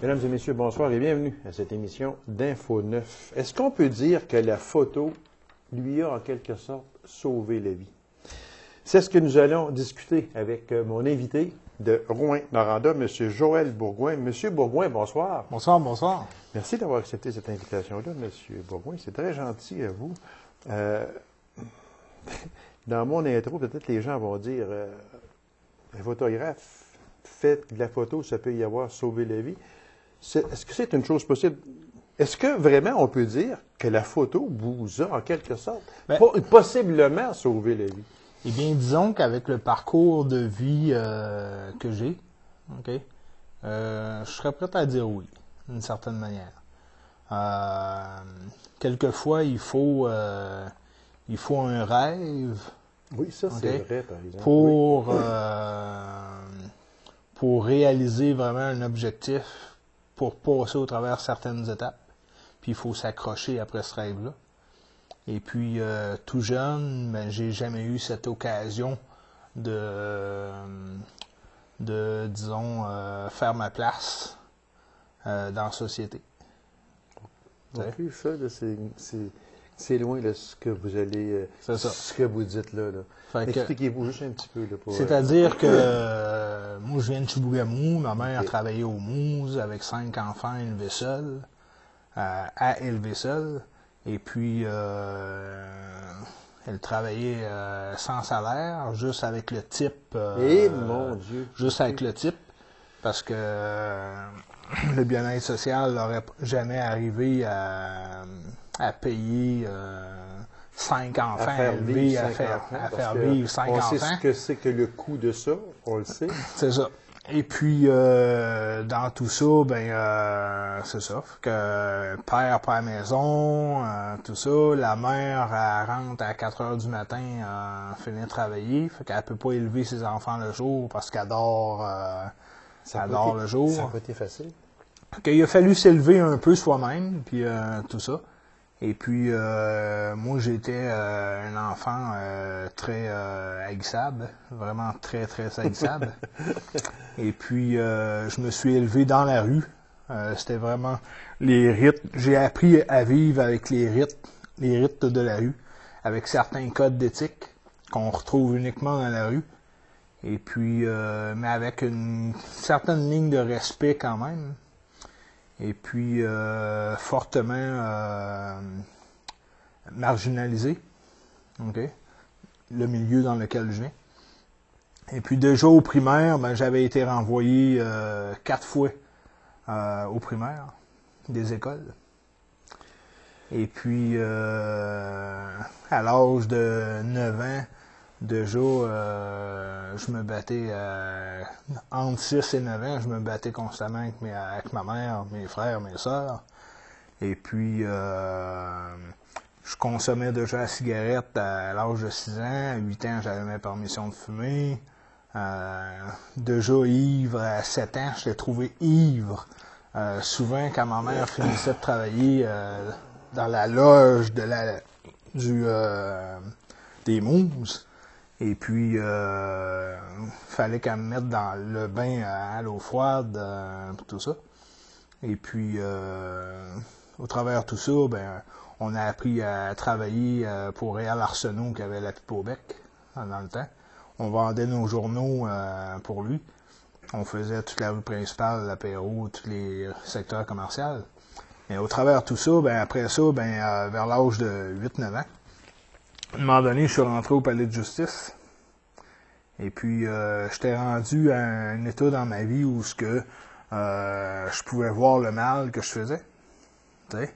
Mesdames et messieurs, bonsoir et bienvenue à cette émission d'Info 9. Est-ce qu'on peut dire que la photo lui a en quelque sorte sauvé la vie? C'est ce que nous allons discuter avec mon invité de Rouyn-Noranda, M. Joël Bourgouin. M. Bourgouin, bonsoir. Bonsoir, bonsoir. Merci d'avoir accepté cette invitation-là, M. Bourgouin. C'est très gentil à vous. Dans mon intro, peut-être les gens vont dire un photographe fait de la photo, ça peut y avoir sauvé la vie. Est-ce que c'est une chose possible? Est-ce que vraiment on peut dire que la photo vous a, en quelque sorte, possiblement sauvé la vie? Eh bien, disons qu'avec le parcours de vie que j'ai, je serais prêt à dire oui, d'une certaine manière. Quelquefois, il faut un rêve. Oui, ça c'est vrai, par exemple. Pour réaliser vraiment un objectif, pour passer au travers certaines étapes. Puis il faut s'accrocher après ce rêve-là. Et puis, tout jeune, ben, j'ai jamais eu cette occasion disons, faire ma place dans la société. Ok, ça, c'est loin de ce que vous allez, ce que vous dites là. Expliquez-vous juste un petit peu. C'est-à-dire que moi, je viens de Chibougamau, ma mère a travaillé au Moose avec 5 enfants élevés seuls, à élever seuls. Et puis, elle travaillait sans salaire, juste avec le type. Mon Dieu! Juste avec le type, parce que le bien-être social n'aurait jamais arrivé à payer 5 enfants élevés, à faire vivre 5 enfants. On sait ce que c'est que le coût de ça, on le sait. C'est ça. Et puis, dans tout ça, c'est ça. Que père pas à la maison, tout ça. La mère, elle rentre à 4 heures du matin, finit de travailler. Fait qu'elle peut pas élever ses enfants le jour parce qu'elle adore le jour. Ça n'a pas été facile. Il a fallu s'élever un peu soi-même, puis tout ça. Et puis, moi, j'étais un enfant très haïssable, vraiment très, très haïssable. Et puis, je me suis élevé dans la rue. C'était vraiment les rites. J'ai appris à vivre avec les rites de la rue, avec certains codes d'éthique qu'on retrouve uniquement dans la rue. Et puis, mais avec une certaine ligne de respect quand même. Et puis, fortement marginalisé, le milieu dans lequel je viens. Et puis, déjà au primaire, j'avais été renvoyé 4 fois au primaire des écoles. Et puis, à l'âge de 9 ans, déjà, je me battais entre 6 et 9 ans, je me battais constamment avec ma mère, mes frères, mes sœurs. Et puis, je consommais déjà la cigarette à l'âge de 6 ans. À 8 ans, j'avais ma permission de fumer. Déjà ivre à 7 ans, je l'ai trouvé ivre. Souvent, quand ma mère finissait de travailler dans la loge des Mousses, et puis, fallait qu'elle me mette dans le bain à l'eau froide, tout ça. Et puis, au travers de tout ça, on a appris à travailler pour Réal Arsenault, qui avait la pipe au bec, dans le temps. On vendait nos journaux pour lui. On faisait toute la rue principale, l'apéro, tous les secteurs commerciaux. Mais au travers de tout ça, après ça, vers l'âge de 8-9 ans, à un moment donné, je suis rentré au palais de justice. Et puis, j'étais rendu à un état dans ma vie où je pouvais voir le mal que je faisais. T'sais?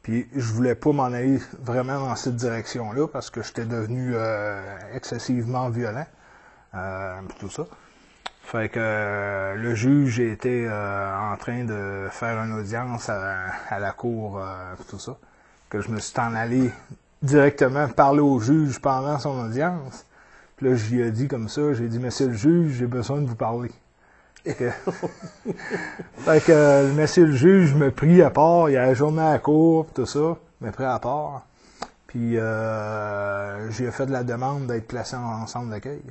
Puis, je voulais pas m'en aller vraiment dans cette direction-là parce que j'étais devenu excessivement violent. Tout ça. Fait que le juge était en train de faire une audience à la cour, tout ça. Que je me suis en allé directement parler au juge pendant son audience. Puis là, je lui ai dit comme ça, j'ai dit, monsieur le juge, j'ai besoin de vous parler. Fait que monsieur le juge me prit à part, il a ajourné à la cour, tout ça, me pris à part. Puis j'ai fait de la demande d'être placé en centre d'accueil,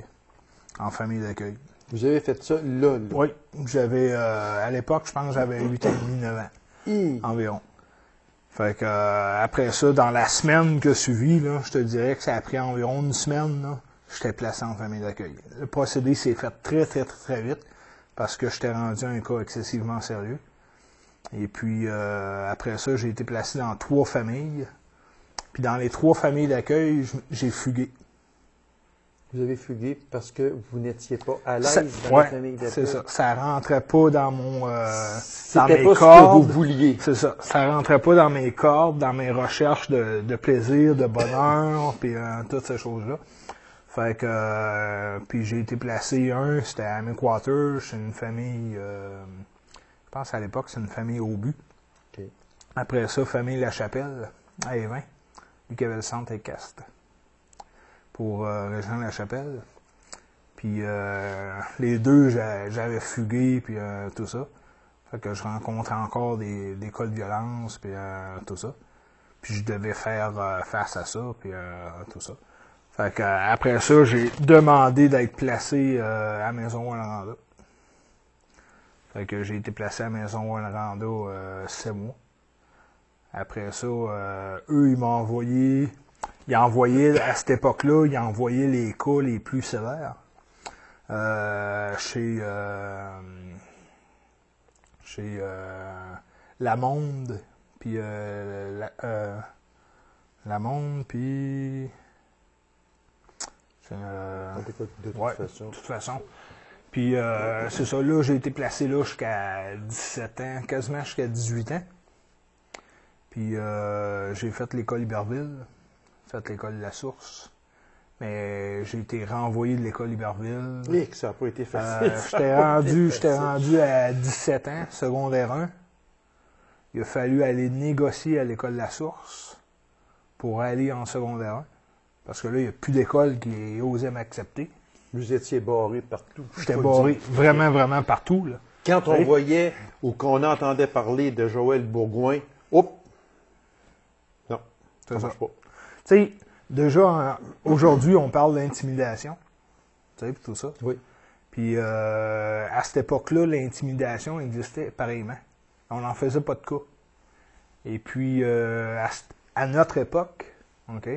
en famille d'accueil. Vous avez fait ça là. Oui, j'avais, à l'époque, je pense que j'avais 8 ans et demi, 9 ans, environ. Fait que, après ça, dans la semaine qui a suivi, là, je te dirais que ça a pris environ une semaine, là, j'étais placé en famille d'accueil. Le procédé s'est fait très, très, très, très vite, parce que j'étais rendu à un cas excessivement sérieux. Et puis, après ça, j'ai été placé dans 3 familles. Puis dans les 3 familles d'accueil, j'ai fugué. Vous avez fugué parce que vous n'étiez pas à l'aise dans la famille d'accueil. C'est ça. Ça rentrait pas dans mon dans mes cordes. Ce que vous vouliez. C'est ça. Ça rentrait pas dans mes cordes, dans mes recherches de plaisir, de bonheur, puis toutes ces choses-là. Fait que puis j'ai été placé c'était à Amiquater, c'est une famille je pense à l'époque c'est une famille au but. Okay. Après ça, famille La Chapelle, à Évin, lui qui avait le centre et Cast. Pour rejoindre La Chapelle. Puis les deux, j'avais fugué, puis tout ça. Fait que je rencontrais encore des cas de violence, puis tout ça. Puis je devais faire face à ça, puis tout ça. Fait que après ça, j'ai demandé d'être placé à Maison Rwanda. Fait que j'ai été placé à Maison Rwanda 7 mois. Après ça, eux, ils m'ont envoyé... Ils envoyaient, à cette époque-là, ils envoyaient les cas les plus sévères chez Lamonde, puis Lamonde, puis... de toute façon. Puis c'est ça, là, j'ai été placé là jusqu'à 17 ans, quasiment jusqu'à 18 ans. Puis j'ai fait l'école Iberville. Fait l'école de la Source. Mais j'ai été renvoyé de l'école Iberville. Oui, que ça n'a pas été facile. J'étais rendu à 17 ans, secondaire 1. Il a fallu aller négocier à l'école de la Source pour aller en secondaire 1. Parce que là, il n'y a plus d'école qui osait m'accepter. Vous étiez barré partout. J'étais barré vraiment, vraiment partout. Là. Quand on voyait ou qu'on entendait parler de Joël Bourgouin, hop! Non, ça ne marche pas. Tu sais, déjà, aujourd'hui, on parle d'intimidation. Tu sais, puis tout ça. Oui. Puis, à cette époque-là, l'intimidation existait pareillement. On n'en faisait pas de cas. Et puis, à notre époque, OK,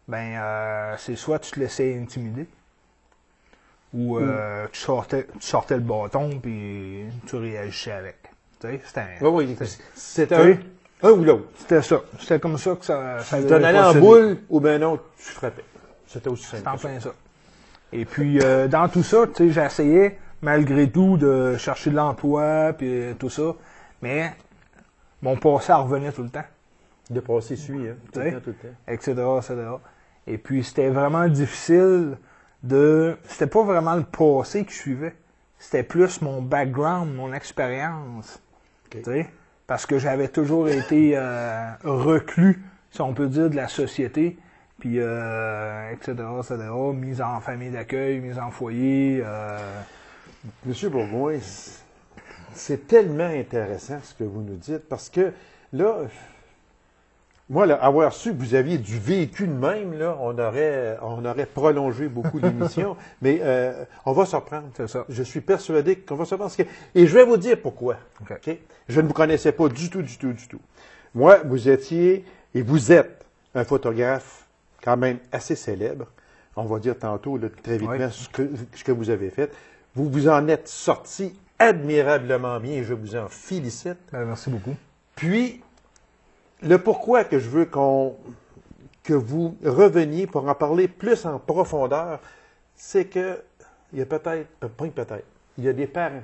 ben, c'est soit tu te laissais intimider, ou tu sortais le bâton, puis tu réagissais avec. Tu sais, c'était un ou l'autre. C'était ça. C'était comme ça que ça tu t'en allais en boule ou ben non, tu frappais. C'était aussi simple. C'était en plein ça. Et puis, dans tout ça, tu sais, j'essayais, malgré tout, de chercher de l'emploi, puis tout ça. Mais, mon passé revenait tout le temps. De passer suit, hein. Tout le temps. Etc., etc. Et puis, c'était vraiment difficile c'était pas vraiment le passé qui suivait. C'était plus mon background, mon expérience. Okay. Tu sais? Parce que j'avais toujours été reclus, si on peut dire, de la société, puis etc., mise en famille d'accueil, mise en foyer. Monsieur Bourgouin, c'est tellement intéressant ce que vous nous dites, parce que là, moi, là, avoir su que vous aviez du vécu de même, là, on aurait prolongé beaucoup l'émission, mais on va se reprendre. C'est ça. Je suis persuadé qu'on va se reprendre. Et je vais vous dire pourquoi. Okay. Je ne vous connaissais pas du tout. Moi, vous étiez, et vous êtes, un photographe quand même assez célèbre. On va dire tantôt, là, très vite, ce que vous avez fait. Vous vous en êtes sorti admirablement bien et je vous en félicite. Merci beaucoup. Puis, le pourquoi que je veux que vous reveniez pour en parler plus en profondeur, c'est que il y a il y a des parents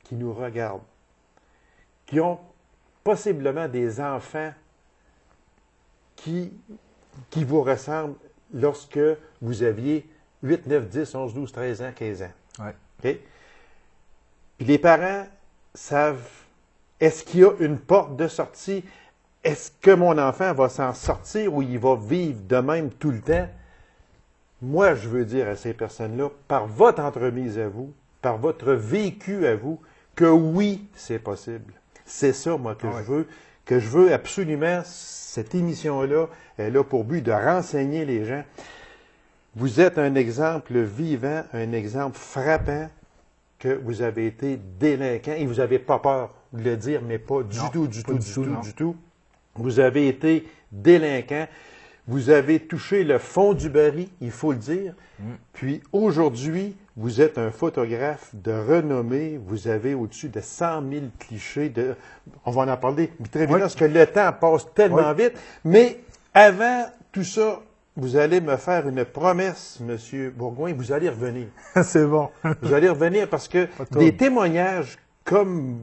qui nous regardent, qui ont possiblement des enfants qui vous ressemblent lorsque vous aviez 8, 9, 10, 11, 12, 13 ans, 15 ans. Ouais. Okay? Puis les parents savent, est-ce qu'il y a une porte de sortie? Est-ce que mon enfant va s'en sortir ou il va vivre de même tout le temps? Moi, je veux dire à ces personnes-là, par votre entremise à vous, par votre vécu à vous, que oui, c'est possible. C'est ça, moi, que je veux absolument. Cette émission-là, elle a pour but de renseigner les gens. Vous êtes un exemple vivant, un exemple frappant que vous avez été délinquant et vous n'avez pas peur de le dire, mais pas du tout, du tout. Vous avez été délinquant. Vous avez touché le fond du baril, il faut le dire. Puis aujourd'hui, vous êtes un photographe de renommée. Vous avez au-dessus de 100 000 clichés. On va en parler très vite parce que le temps passe tellement vite. Mais avant tout ça, vous allez me faire une promesse, M. Bourgoin. Vous allez revenir. C'est bon. Vous allez revenir parce que des témoignages comme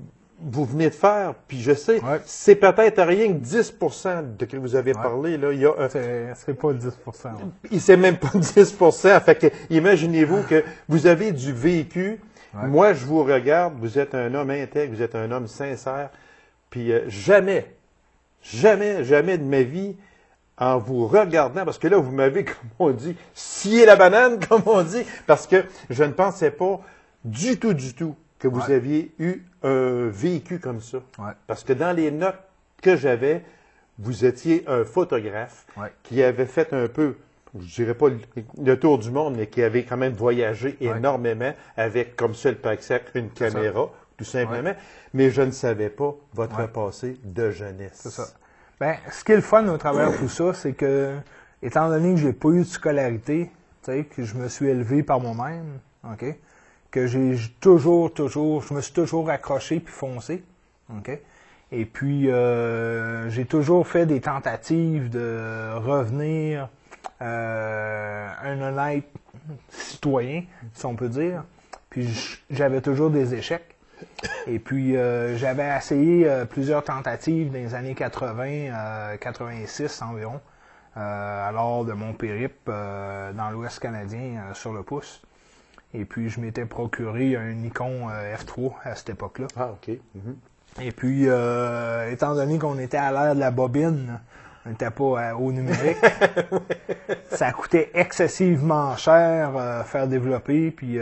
vous venez de faire, puis je sais, c'est peut-être rien que 10 de que vous avez parlé. Là, c'est pas 10 Il sait même pas 10 Fait que imaginez-vous que vous avez du vécu. Moi, je vous regarde, vous êtes un homme intègre, vous êtes un homme sincère. Puis jamais de ma vie, en vous regardant, parce que là, vous m'avez, comme on dit, scié la banane, comme on dit, parce que je ne pensais pas du tout que vous aviez eu un vécu comme ça. Parce que dans les notes que j'avais, vous étiez un photographe qui avait fait un peu, je dirais pas le tour du monde, mais qui avait quand même voyagé énormément avec, comme seul pack-sac, une caméra, tout simplement. Mais je ne savais pas votre passé de jeunesse. C'est ça. Ben, ce qui est le fun au travers de tout ça, c'est que, étant donné que j'ai pas eu de scolarité, tu sais, que je me suis élevé par moi-même, OK? Que je me suis toujours accroché puis foncé, OK? Et puis, j'ai toujours fait des tentatives de revenir un honnête citoyen, si on peut dire. Puis, j'avais toujours des échecs. Et puis, j'avais essayé plusieurs tentatives dans les années 80, 86 environ, lors de mon périple dans l'Ouest canadien sur le pouce. Et puis, je m'étais procuré un Nikon F3 à cette époque-là. Ah, OK. Et puis, étant donné qu'on était à l'ère de la bobine, on n'était pas au numérique, ça coûtait excessivement cher faire développer. Puis,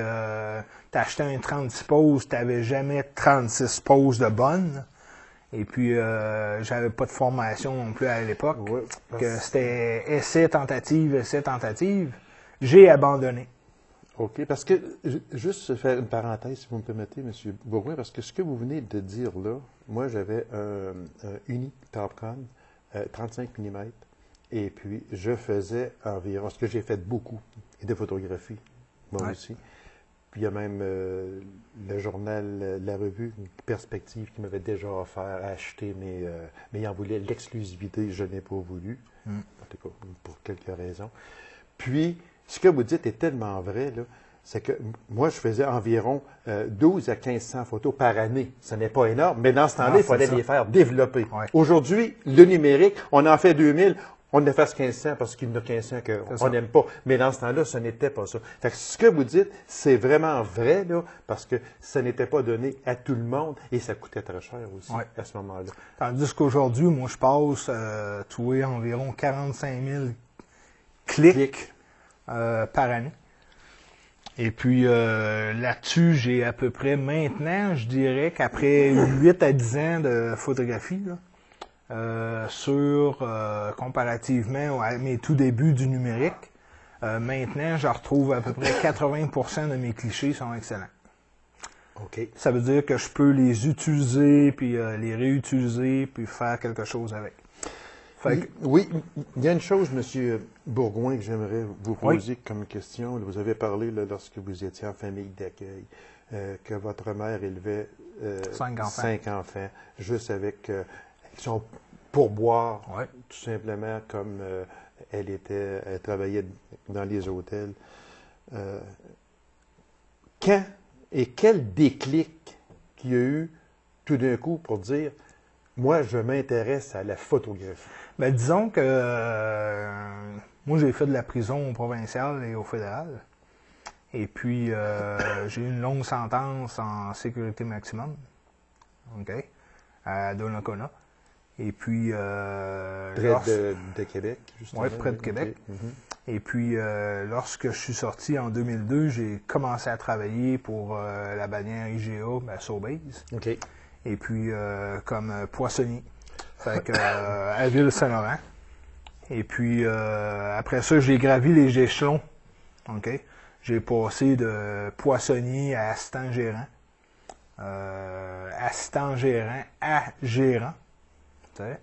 t'achetais un 36 poses, t'avais jamais 36 poses de bonnes. Et puis, j'avais pas de formation non plus à l'époque. Que c'était essai, tentative. J'ai abandonné. OK, parce que, juste faire une parenthèse, si vous me permettez, M. Bourgoin, parce que ce que vous venez de dire là, moi, j'avais un Uni Topcon 35 mm, et puis je faisais environ, parce que j'ai fait beaucoup de photographies, moi aussi. Puis il y a même le journal, la revue Perspective qui m'avait déjà offert à acheter, mais il en voulait l'exclusivité, je n'ai pas voulu, en tout cas, pour quelques raisons. Puis, ce que vous dites est tellement vrai, là, c'est que moi, je faisais environ 12 à 1500 photos par année. Ce n'est pas énorme, mais dans ce temps-là, il fallait les faire développer. Aujourd'hui, le numérique, on en fait 2000, on en fait 1500 parce qu'il y en a 1500 qu'on n'aime pas. Mais dans ce temps-là, ce n'était pas ça. Fait que ce que vous dites, c'est vraiment vrai, là, parce que ça n'était pas donné à tout le monde et ça coûtait très cher aussi à ce moment-là. Tandis qu'aujourd'hui, moi, je passe environ 45 000 clics par année. Et puis là-dessus, j'ai à peu près maintenant, je dirais qu'après 8 à 10 ans de photographie, là, comparativement à mes tout débuts du numérique, maintenant, je retrouve à peu près 80% de mes clichés sont excellents. OK. Ça veut dire que je peux les utiliser, puis les réutiliser, puis faire quelque chose avec. Oui, il y a une chose, M. Bourgoin, que j'aimerais vous poser comme question. Vous avez parlé, là, lorsque vous étiez en famille d'accueil, que votre mère élevait 5 enfants, juste avec son pourboire, tout simplement, comme elle travaillait dans les hôtels. Quand et quel déclic qu'il y a eu tout d'un coup pour dire « Moi, je m'intéresse à la photographie ». Ben, disons que moi, j'ai fait de la prison au provincial et au fédéral. Et puis, j'ai eu une longue sentence en sécurité maximum, à Donnacona. Et puis... près de Québec, justement. Oui, près de Québec. Et puis, lorsque je suis sorti en 2002, j'ai commencé à travailler pour la bannière IGA à Sobeys. OK. Et puis, comme poissonnier. Fait que, à Ville-Saint-Laurent. Et puis, après ça, j'ai gravi les échelons OK? J'ai passé de poissonnier à assistant gérant. Assistant gérant à gérant. Tu sais?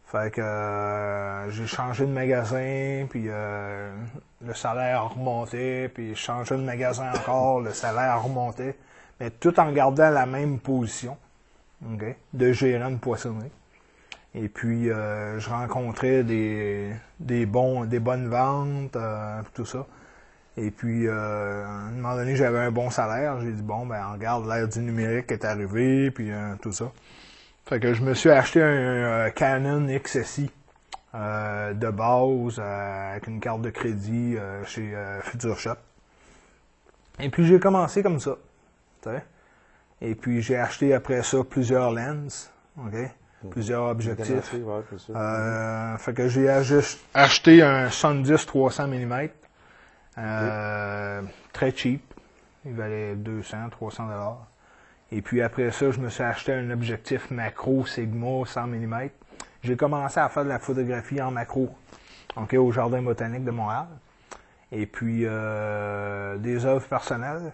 Fait que j'ai changé de magasin, puis le salaire a remonté, puis j'ai changé de magasin encore, le salaire a remonté, mais tout en gardant la même position, okay, de gérant de poissonnerie. Et puis je rencontrais des bonnes ventes, tout ça. Et puis à un moment donné, j'avais un bon salaire. J'ai dit bon, ben on regarde l'ère du numérique est arrivée, puis tout ça. Fait que je me suis acheté un Canon XSI de base avec une carte de crédit chez Future Shop. Et puis j'ai commencé comme ça. T'sais? Et puis j'ai acheté après ça plusieurs lenses, okay? Plusieurs objectifs. Fait que j'ai acheté un Sundis 300 mm, très cheap. Il valait 200-300 $. Et puis après ça, je me suis acheté un objectif macro Sigma 100 mm. J'ai commencé à faire de la photographie en macro, okay, au Jardin botanique de Montréal. Et puis des œuvres personnelles.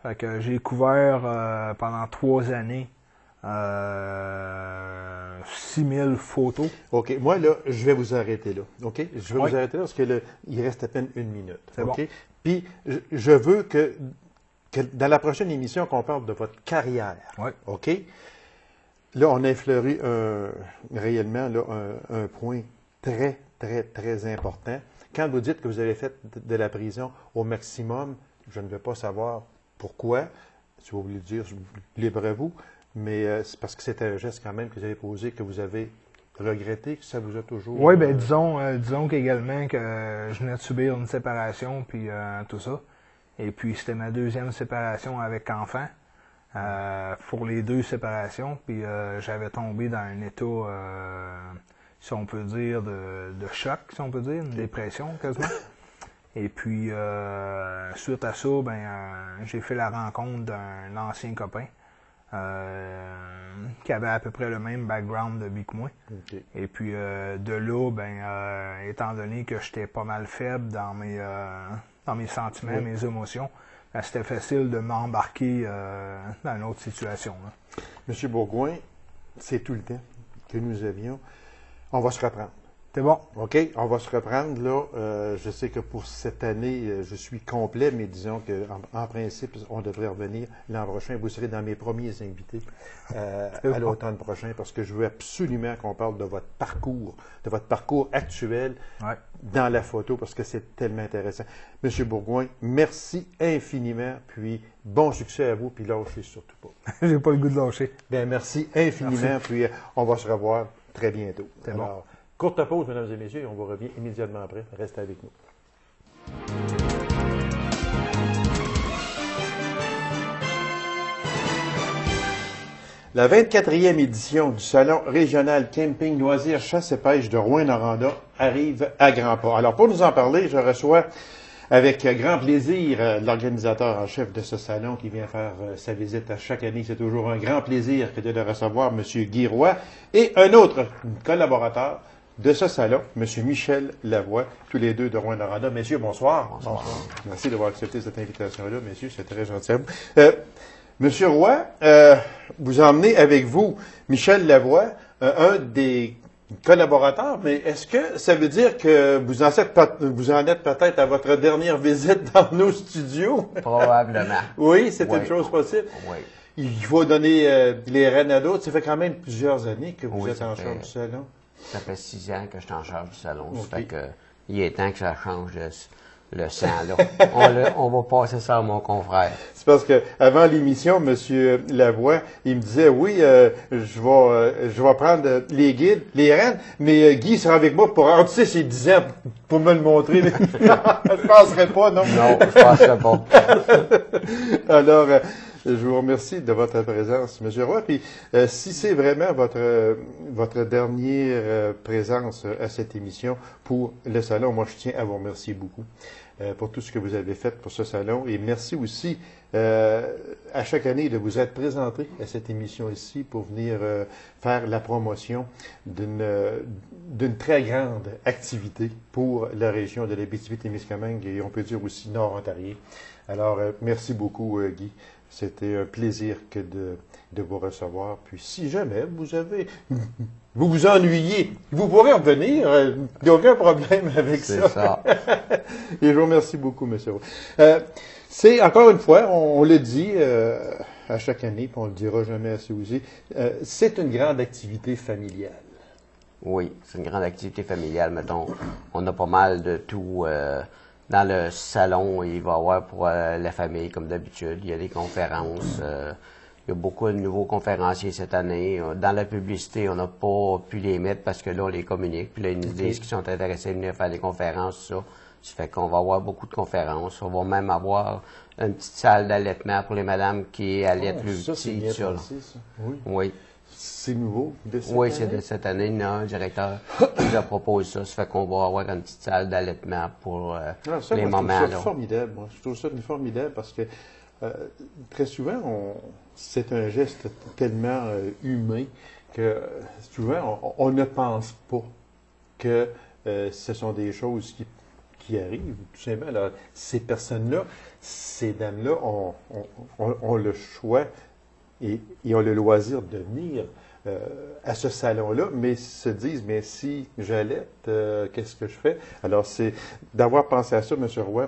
Fait que j'ai couvert pendant 3 années 6000 photos. OK. Moi, là, je vais vous arrêter là. OK? Je vais vous arrêter là parce que il reste à peine 1 minute. C'est bon. Puis, je veux que dans la prochaine émission, qu'on parle de votre carrière. Oui. OK? Là, on a effleuré réellement là, un point très, très, très important. Quand vous dites que vous avez fait de la prison au maximum, je ne veux pas savoir pourquoi. Si vous voulez le dire, libre à vous. Mais c'est parce que c'est un geste quand même que vous avez posé, que vous avez regretté, que ça vous a toujours... Oui, bien disons qu'également que je venais de subir une séparation, puis tout ça. Et puis c'était ma 2e séparation avec enfant, pour les 2 séparations. Puis j'avais tombé dans un état, si on peut dire, de choc, si on peut dire, une dépression quasiment. Et puis suite à ça, j'ai fait la rencontre d'un ancien copain. Qui avait à peu près le même background de vie que moi. Okay. Et puis de là, étant donné que j'étais pas mal faible dans mes sentiments, oui, mes émotions, c'était facile de m'embarquer dans une autre situation. Là. Monsieur Bourgouin, c'est tout le temps que nous avions. On va se reprendre. C'est bon. OK, on va se reprendre là. Je sais que pour cette année, je suis complet, mais disons qu'en principe, on devrait revenir l'an prochain. Vous serez dans mes premiers invités à l'automne prochain parce que je veux absolument qu'on parle de votre parcours actuel dans la photo parce que c'est tellement intéressant. Monsieur Bourgouin, merci infiniment, puis bon succès à vous, puis lâchez surtout pas. J'ai pas le goût de lâcher. Bien, merci infiniment, merci. Puis on va se revoir très bientôt. C'est bon. Courte pause, mesdames et messieurs, et on vous revient immédiatement après. Restez avec nous. La 24e édition du Salon régional camping, loisirs, chasse et pêche de Rouyn-Noranda arrive à grands pas. Alors, pour nous en parler, je reçois avec grand plaisir l'organisateur en chef de ce salon qui vient faire sa visite à chaque année. C'est toujours un grand plaisir que de le recevoir, M. Guy Roy, et un autre collaborateur de ce salon, M. Michel Lavoie, tous les deux de Rouyn-Noranda. Messieurs, bonsoir. Bonsoir. Merci d'avoir accepté cette invitation-là, messieurs, c'est très gentil à vous. Monsieur Roy, vous emmenez avec vous Michel Lavoie, un des collaborateurs, mais est-ce que ça veut dire que vous en êtes peut-être à votre dernière visite dans nos studios? Probablement. Oui, c'est une chose possible. Oui. Il faut donner les rênes à d'autres. Ça fait quand même plusieurs années que vous êtes en charge du salon. Ça fait 6 ans que je suis en charge du salon. Okay. Ça fait que il est temps que ça change le sang, là. On va passer ça à mon confrère. C'est parce que avant l'émission, M. Lavoie, il me disait, oui, je vais prendre les guides, les rênes, mais Guy sera avec moi pour ratisser ses 10 ans pour me le montrer. Non, je ne penserais pas, non? Non, je penserais pas. Alors, je vous remercie de votre présence, M. Roy. Puis, si c'est vraiment votre dernière présence à cette émission pour le salon, moi, je tiens à vous remercier beaucoup. pour tout ce que vous avez fait pour ce salon. Et merci aussi à chaque année de vous être présenté à cette émission ici pour venir faire la promotion d'une très grande activité pour la région de l'Abitibi-Témiscamingue et on peut dire aussi Nord-Ontario. Alors, merci beaucoup, Guy. C'était un plaisir que de vous recevoir. Puis, si jamais vous vous ennuyez, vous pourrez revenir. Il n'y a aucun problème avec ça. C'est ça. Et je vous remercie beaucoup, M. Roy. C'est, encore une fois, on le dit à chaque année, puis on le dira jamais assez aussi, c'est une grande activité familiale. Oui, c'est une grande activité familiale. Mettons, on a pas mal de tout. Dans le salon, il va y avoir pour la famille, comme d'habitude. Il y a des conférences. Il y a beaucoup de nouveaux conférenciers cette année. Dans la publicité, on n'a pas pu les mettre parce que là, on les communique. Puis là, ils nous disent qu'ils sont intéressés à venir faire des conférences, ça. Ça fait qu'on va avoir beaucoup de conférences. On va même avoir une petite salle d'allaitement pour les madames qui allaitent le Ça, c'est petit. bien Ça, là. pensé, ça. Oui. Oui. C'est nouveau de cette Oui, année? c'est de cette année. Il y a un directeur qui nous a proposé ça. Ça fait qu'on va avoir une petite salle d'allaitement pour Ça, les moi, mamans. je trouve ça là. formidable. Moi. Je trouve ça formidable parce que très souvent, c'est un geste tellement humain que souvent, on ne pense pas que ce sont des choses qui arrivent. Tout simplement, alors, ces personnes-là, ces dames-là ont le choix et ont le loisir de venir à ce salon-là, mais se disent, mais si j'allaite, qu'est-ce que je fais? Alors, c'est d'avoir pensé à ça, M. Roy.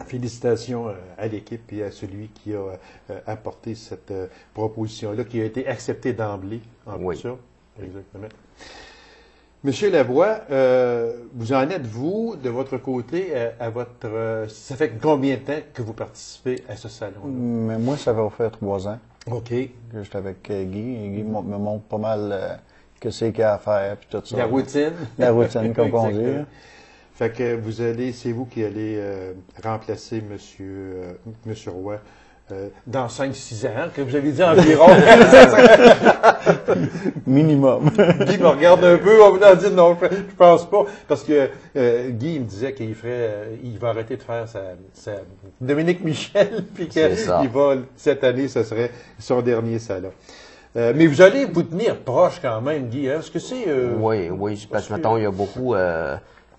Félicitations à l'équipe et à celui qui a apporté cette proposition-là, qui a été acceptée d'emblée, en Oui. tout ça. Exactement. Monsieur Lavoie, vous en êtes, vous, de votre côté, à votre... ça fait combien de temps que vous participez à ce salon-là? Mais moi, ça va faire 3 ans OK. que j'étais avec Guy. Et Guy me montre pas mal que c'est qu'il y a à faire, puis tout ça. La routine. La routine, comme on dit. Exactement. Fait que c'est vous qui allez remplacer Monsieur Roy dans 5-6 ans, que vous avez dit environ. Minimum. Guy me regarde un peu, on me dit non, je pense pas, parce que Guy me disait qu'il va arrêter de faire sa Dominique Michel, puis C'est ça. qu'il va, cette année, ce serait son dernier salon. Mais vous allez vous tenir proche quand même, Guy, hein? Est-ce que c'est... Oui, parce que, mettons, il y a beaucoup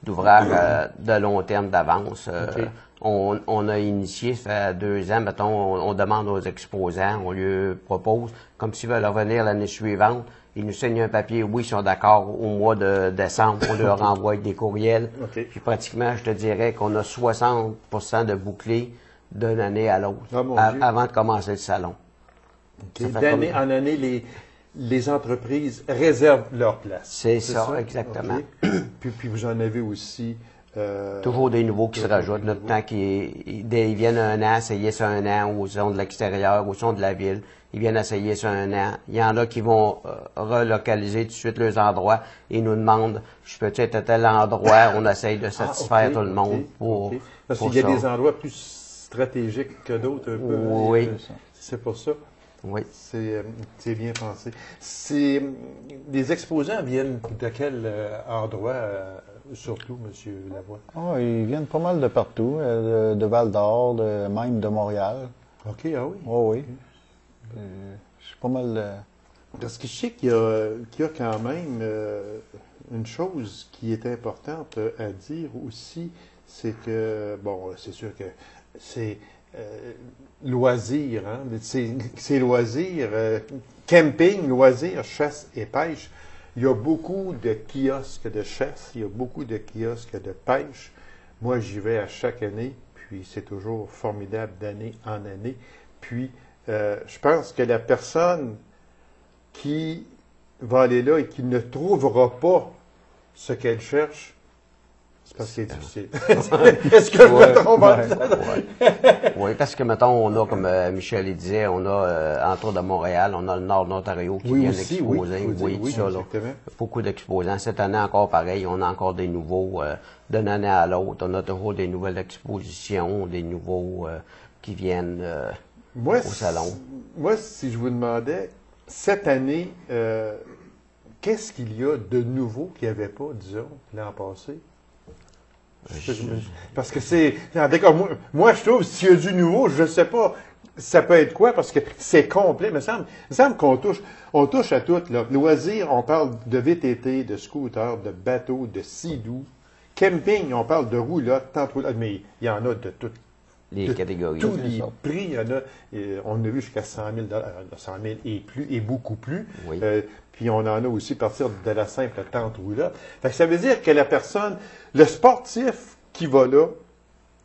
d'ouvrages de long terme d'avance. OK. On a initié, ça fait 2 ans, mettons, on demande aux exposants, on lui propose, comme s'ils veulent revenir l'année suivante, ils nous signent un papier, oui, ils sont d'accord au mois de décembre, on leur envoie des courriels. OK. Puis pratiquement, je te dirais qu'on a 60% de bouclés d'une année à l'autre, Ah, mon Dieu. avant de commencer le salon. OK. Ça fait D'année comme- en année, les entreprises réservent leur place. C'est ça, exactement. OK. Puis vous en avez aussi... Toujours des nouveaux qui se toujours rajoutent. des Notre nouveaux. temps ils viennent un an, essayer sur un an, ou sont de l'extérieur, ou sont de la ville. Ils viennent essayer sur un an. Il y en a qui vont relocaliser tout de suite leurs endroits et nous demandent, je peux être à tel endroit, on essaye de satisfaire OK, tout le monde OK, pour, OK. Parce pour qu'il y a ça. des endroits plus stratégiques que d'autres, un peu. hein. Oui. C'est pour ça. Oui. C'est bien pensé. Les exposants viennent de quel endroit, surtout, M. Lavoie? Ah, ils viennent pas mal de partout, de Val-d'Or, même de Montréal. OK, ah oui. Oh, oui. Je suis pas mal... Parce que je sais qu'il y a quand même une chose qui est importante à dire aussi, c'est que, bon, c'est sûr que c'est loisirs, hein, c'est loisirs, camping, loisirs, chasse et pêche. Il y a beaucoup de kiosques de chasse, il y a beaucoup de kiosques de pêche. Moi, j'y vais à chaque année, puis c'est toujours formidable d'année en année. Puis, je pense que la personne qui va aller là et qui ne trouvera pas ce qu'elle cherche, c'est parce que c'est difficile. Est-ce que je me trompe en disant ça? Oui, parce que, mettons, on a, comme Michel il disait, on a, entre autres de Montréal, on a le nord de l'Ontario qui Oui, viennent aussi, exposer. oui, faut dire, oui, tout ça, là. exactement. Beaucoup d'exposants. Cette année, encore pareil, on a encore des nouveaux d'une année à l'autre. On a toujours des nouvelles expositions, des nouveaux qui viennent Moi, au salon. Moi, si je vous demandais, cette année, qu'est-ce qu'il y a de nouveau qu'il n'y avait pas, disons, l'an passé? Parce que c'est... En tout cas, moi, je trouve, s'il y a du nouveau, je ne sais pas, ça peut être quoi, parce que c'est complet. Il me semble qu'on touche à tout. Là. Loisirs, on parle de VTT, de scooter, de bateau, de sidou. Camping, on parle de roulotte, tente-roulotte, mais il y en a de toutes. Les catégories. Tous les prix, il y en a, on a vu jusqu'à 100 000 100 000 et plus, et beaucoup plus. Oui. Puis on en a aussi à partir de la simple tente roulotte. Fait que ça veut dire que la personne, le sportif qui va là,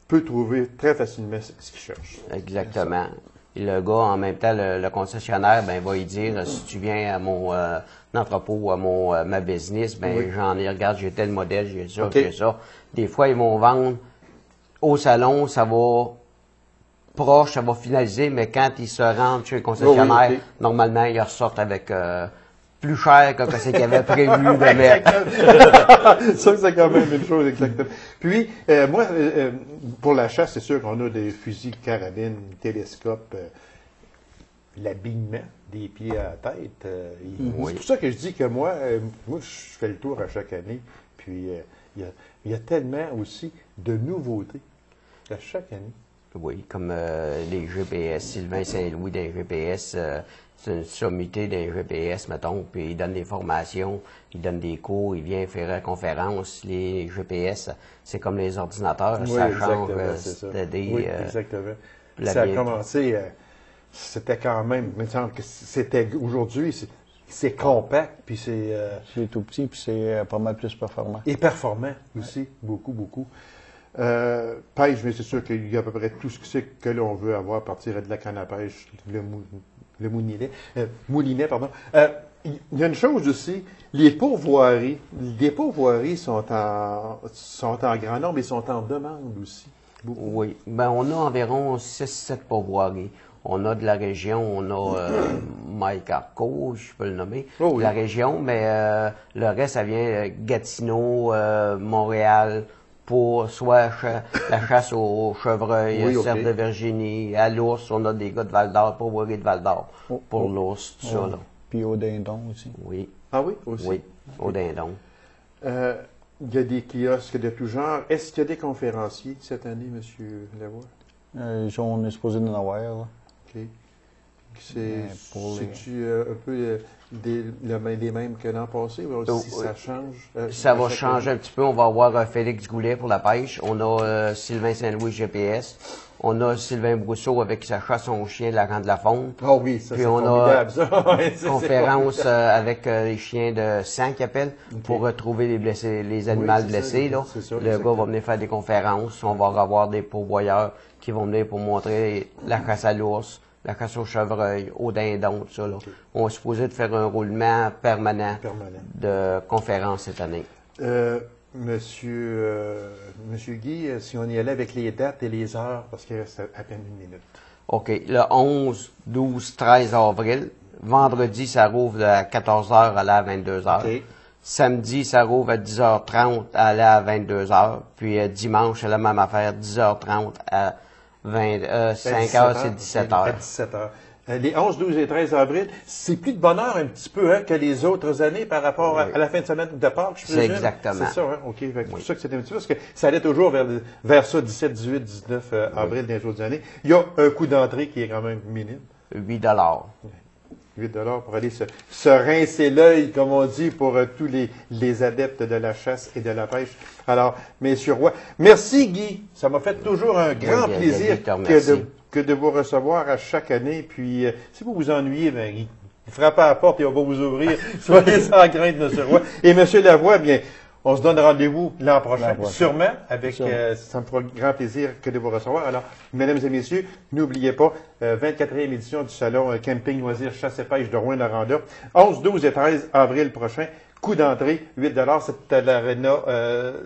peut trouver très facilement ce qu'il cherche. Exactement. Et le gars, en même temps, le concessionnaire, ben, va y dire, si tu viens à mon entrepôt, à ma business, ben, Oui. j'en ai, regarde, j'ai tel modèle, j'ai ça, OK. j'ai ça. Des fois, ils vont vendre au salon, ça va proche, ça va finaliser, mais quand ils se rendent chez le concessionnaire, Oui, OK. normalement, ils ressortent avec plus cher que ce qu'ils avaient prévu de mettre. Ça, c'est quand même une chose, exactement. Puis, moi, pour la chasse, c'est sûr qu'on a des fusils, carabines, télescopes, l'habillement des pieds à la tête. Oui. C'est pour ça que je dis que moi, je fais le tour à chaque année. Puis, il y a tellement aussi de nouveautés à chaque année. Oui, comme les GPS, Sylvain Saint-Louis des GPS, c'est une sommité des GPS, mettons, puis il donne des formations, il donne des cours, il vient faire des conférences. Les GPS, c'est comme les ordinateurs, Oui, ça change, exactement, c'est ça. Oui, exactement. Ça a commencé, c'était quand même, il me semble que c'était, aujourd'hui, c'est compact, puis c'est... C'est tout petit, puis c'est pas mal plus performant. et performant aussi, beaucoup, beaucoup. Pêche, mais c'est sûr qu'il y a à peu près tout ce que l'on veut avoir à partir de la canne à pêche, le moulinet, pardon. Il y a une chose aussi, les pourvoiries. Les pourvoiries sont en grand nombre et sont en demande aussi. Beaucoup. Oui, ben on a environ 6-7 pourvoiries. On a de la région, on a Mike Arco, je peux le nommer, Oh oui. de la région, mais le reste, ça vient Gatineau, Montréal, pour soit la chasse aux chevreuils, Oui, OK. cerf de Virginie, à l'ours, on a des gars de Val-d'Or, pourvoiries de Val-d'Or, pour l'ours, tout ça, là. Puis au dindon aussi. Oui, Ah oui, aussi? oui, au dindon. Il y a des kiosques de tout genre. Est-ce qu'il y a des conférenciers cette année, M. Lavoie? On est supposé en avoir, là. OK. pour les- C'est-tu un peu les mêmes que l'an passé? Ou si ça change? Ça à va chaque changer un petit peu. On va avoir Félix Goulet pour la pêche. On a Sylvain Saint-Louis GPS. On a Sylvain Brousseau avec sa chasse son chien de la Rente de la Faune. Ah oui, ça Puis c'est on a formidable, ça. Ouais, c'est conférence formidable. avec les chiens de sang qu'ils appellent pour retrouver les blessés, les animaux c'est ça, blessés. Là. c'est ça, Le gars exactement. va venir faire des conférences. On va avoir des pourvoyeurs qui vont venir pour montrer la chasse à l'ours, la chasse au chevreuil, au dindon, tout ça. Là. On est supposé de faire un roulement permanent de conférences cette année. Monsieur Guy, si on y allait avec les dates et les heures, parce qu'il reste à peine une minute. OK. Le 11, 12, 13 avril. Vendredi, ça rouvre à 14h à la 22h. OK. Samedi, ça rouvre à 10h30 à la 22h. Puis dimanche, c'est la même affaire, 10h30 à 5h, c'est 17h. À 17h. Les 11, 12 et 13 avril, c'est plus de bonheur un petit peu hein, que les autres années par rapport à la fin de semaine de Pâques, je C'est présume. exactement. C'est ça, hein? OK. C'est pour ça que c'était un petit peu, parce que ça allait toujours vers ça, 17, 18, 19 avril des autres années. Il y a un coût d'entrée qui est quand même minime. 8 $8 pour aller se rincer l'œil, comme on dit, pour tous les adeptes de la chasse et de la pêche. Alors, messieurs Roy, merci Guy. Ça m'a fait toujours un grand bien, plaisir Guy, te remercie. que de vous recevoir à chaque année. Puis, si vous vous ennuyez, ben, Guy, frappez à la porte et on va vous ouvrir. Soyez sans crainte, monsieur Roy. Et monsieur Lavoie, bien, on se donne rendez-vous l'an prochain, sûrement, avec, ça me fera grand plaisir que de vous recevoir. Alors, mesdames et messieurs, n'oubliez pas, 24e édition du salon Camping Loisirs Chasse et Pêche de Rouyn-Noranda, 11, 12 et 13 avril prochain. Coût d'entrée, 8 $, c'est à l'aréna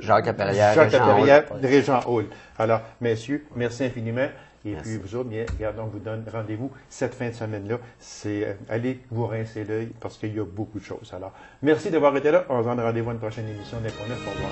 Jacques Laperrière, Régent Hall. Alors, messieurs, merci infiniment. Et puis, vous autres, bien, regardons, on vous donne rendez-vous cette fin de semaine-là. C'est allez vous rincer l'œil parce qu'il y a beaucoup de choses. Alors, merci d'avoir été là. On se donne rendez-vous à une prochaine émission d'Info 9. Au revoir.